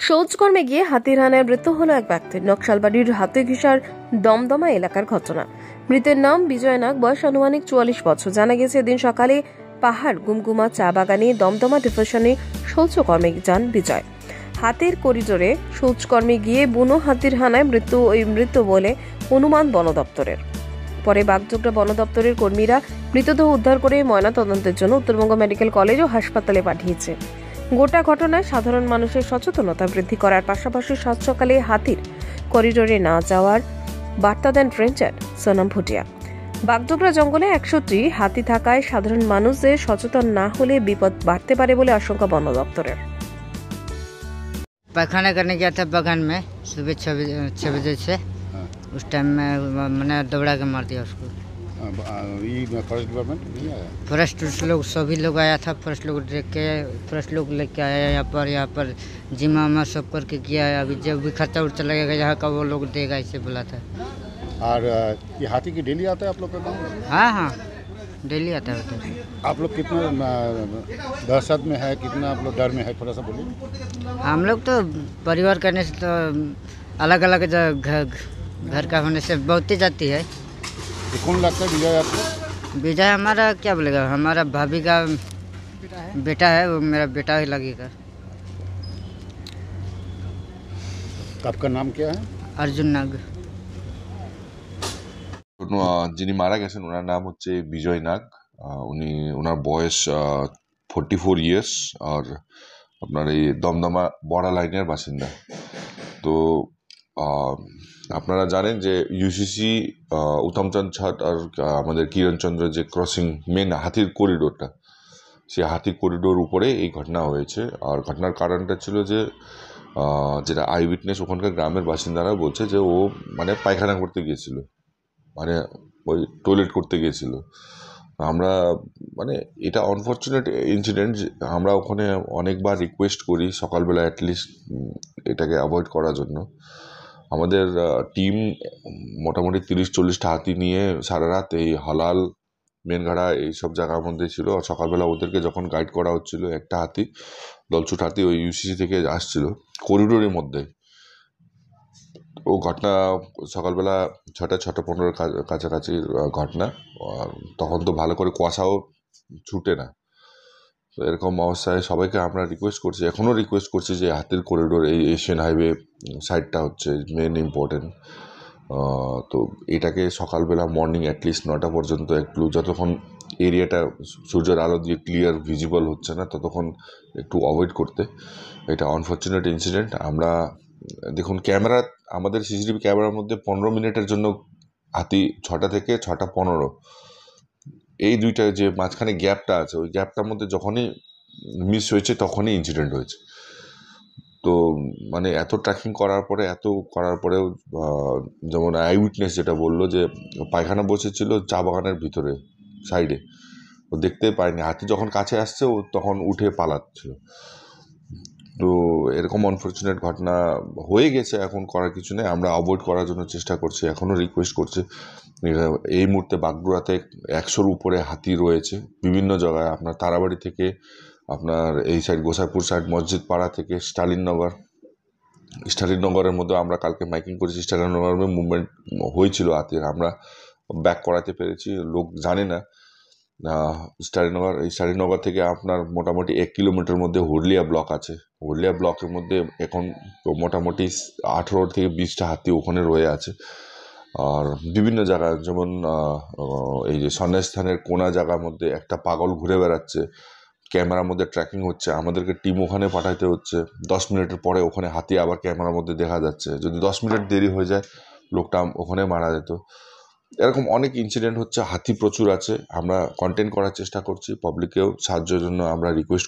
শৌচকর্মে গিয়ে হাতির হানায় মৃত্যু হলো এক ব্যক্তির। নকশালবাড়ির হাতিঘিসার দমদমা এলাকার ঘটনা। মৃতের নাম বিজয় নাগ, বয়স আনুমানিক 44 বছর। জানা গেছে এদিন সকালে পাহাড় গুমগুমা চা বাগানে দমদমা ডিভিশনে শৌচকর্মে যান বিজয়। হাতির করিডোরে শৌচকর্মে গিয়ে বুনো হাতির হানায় মৃত্যু বলে অনুমান বন দপ্তরের। পরে বাগডোগরা বন দপ্তরের কর্মীরা মৃতদেহ উদ্ধার করে ময়নাতদন্তের জন্য উত্তরবঙ্গ মেডিকেল কলেজ ও হাসপাতালে পাঠিয়েছে। গোটা ঘটনায় সাধারণ মানুষের সচেতনতা বৃদ্ধি করার পাশাপাশি সাত সকালে হাতির করিডোরে না যাওয়ার বার্তা দেন রেঞ্জার সোনাম ভুটিয়া। বাগডোগরা জঙ্গলে 100টি হাতি থাকায় সাধারণ মানুষদের সচেতন না হলে বিপদ বাড়তে পারে বলে আশঙ্কা বন দপ্তরের। पैखाना करने गया था बगान में सुबह 6 बजे से। उस टाइम में मैंने दौड़ा के मार दिया उसको। फॉरेस्ट डिपार्टमेंट नहीं आया? फॉरेस्ट लोग सभी लोग आया था। फॉरेस्ट लोग देख के फॉरेस्ट लोग लेके आया यहाँ पर जिमा उमा सब करके किया है। अभी जब भी खर्चा उर्चा लगेगा यहाँ का वो लोग देगा, इसे बोला था। और ये हाथी की डेली आता है आप लोग का गाँव? हाँ डेली आता है उधर। आप लोग कितना दहशत में है, कितना आप लोग डर में है, थोड़ा सा बोलिए। हम लोग तो परिवार करने से तो अलग अलग घर का होने से बहुत ही जाती है। तो कौन लगता है विजय आपको? विजय हमारा क्या बोलेगा, हमारा भाभी का बेटा है, वो मेरा बेटा ही लगेगा। आपका नाम क्या है? अर्जुन नाग। যিনি মারা গেছেন ওনার নাম হচ্ছে বিজয় নাগ। ওনার বয়স 44 ইয়ার্স আর আপনার এই দমদমা বর্ডার লাইনের বাসিন্দা। তো আপনারা জানেন যে ইউসিসি উত্তমচন্দ ছাট আর আমাদের কিরণচন্দ্র যে ক্রসিং মেন হাতির করিডোরটা, সেই হাতির করিডোর উপরে এই ঘটনা হয়েছে। আর ঘটনার কারণটা ছিল যে যেটা আই উইটনেস ওখানকার গ্রামের বাসিন্দারা বলছে যে ও মানে পায়খানা করতে গিয়েছিল, মানে ওই টয়লেট করতে গিয়েছিল। আমরা মানে এটা আনফর্চুনেট ইনসিডেন্ট। আমরা ওখানে অনেকবার রিকোয়েস্ট করি সকালবেলা অ্যাটলিস্ট এটাকে অ্যাভয়েড করার জন্য। আমাদের টিম মোটামুটি 30-40টা হাতি নিয়ে সারা রাত এই হালাল মেনঘাড়া এইসব জায়গার মধ্যে ছিল। আর সকালবেলা ওদেরকে যখন গাইড করা হচ্ছিল, একটা হাতি দলছুট হাতি ওই ইউসিসি থেকে আসছিল করিডোরের মধ্যে। ও ঘটনা সকালবেলা 6:15 কাছাকাছি ঘটনা। আর তখন তো ভালো করে কুয়াশাও ছুটে না। তো এরকম অবস্থায় সবাইকে আমরা রিকোয়েস্ট করছি, এখনও রিকোয়েস্ট করছি যে হাতির করিডোর এই এশিয়ান হাইওয়ে সাইডটা হচ্ছে মেন ইম্পর্টেন্ট। তো এটাকে সকালবেলা মর্নিং অ্যাটলিস্ট 9টা পর্যন্ত একটু যতক্ষণ এরিয়াটা সূর্যের আলো দিয়ে ক্লিয়ার ভিজিবল হচ্ছে না ততক্ষণ একটু অ্যাভয়েড করতে। এটা আনফর্চুনেট ইনসিডেন্ট। আমরা দেখুন ক্যামেরা, আমাদের সিসিটিভি ক্যামেরার মধ্যে 15 মিনিটের জন্য হাতি 6টা থেকে 6:15 এই দুইটা যে মাঝখানে গ্যাপটা আছে, ওই গ্যাপটার মধ্যে যখনই মিস হয়েছে তখনই ইনসিডেন্ট হয়েছে। তো মানে এত ট্র্যাকিং করার পরেও যেমন আই উইটনেস যেটা বললো যে পায়খানা বসেছিল চা বাগানের ভিতরে সাইডে, ও দেখতে পায়নি। হাতি যখন কাছে আসছে ও তখন উঠে পালাচ্ছিল। তো এরকম আনফর্চুনেট ঘটনা হয়ে গেছে, এখন করার কিছু নেই। আমরা অ্যাভয়েড করার জন্য চেষ্টা করছি, এখনও রিকোয়েস্ট করছি। এই মুহূর্তে বাগডোগরাতে 100-র উপরে হাতি রয়েছে বিভিন্ন জায়গায়। আপনার তারাবাড়ি থেকে আপনার এই সাইড গোসাইপুর সাইড মসজিদ পাড়া থেকে স্টালিননগরের মধ্যে আমরা কালকে মাইকিং করেছি। স্টালিননগরে মুভমেন্ট হয়েছিল হাতির, আমরা ব্যাক করাতে পেরেছি। লোক জানে না স্টালিননগর থেকে আপনার মোটামুটি 1 কিলোমিটার মধ্যে হুরলিয়া ব্লক আছে। হুরলিয়া ব্লকের মধ্যে এখন মোটামুটি 18 থেকে 20টা হাতি ওখানে রয়ে আছে। আর বিভিন্ন জায়গায় যেমন এই যে সন্ন্যাসস্থানের কোনা জায়গার মধ্যে একটা পাগল ঘুরে বেড়াচ্ছে, ক্যামেরার মধ্যে ট্র্যাকিং হচ্ছে। আমাদেরকে টিম ওখানে পাঠাইতে হচ্ছে। 10 মিনিটের পরে ওখানে হাতি আবার ক্যামেরার মধ্যে দেখা যাচ্ছে। যদি 10 মিনিট দেরি হয়ে যায় লোকটা ওখানে মারা যেত। এরকম অনেক ইনসিডেন্ট হচ্ছে। হাতি প্রচুর আছে। আমরা কন্টেন্ট করার চেষ্টা করছি, পাবলিকেও সাহায্যের জন্য আমরা রিকোয়েস্ট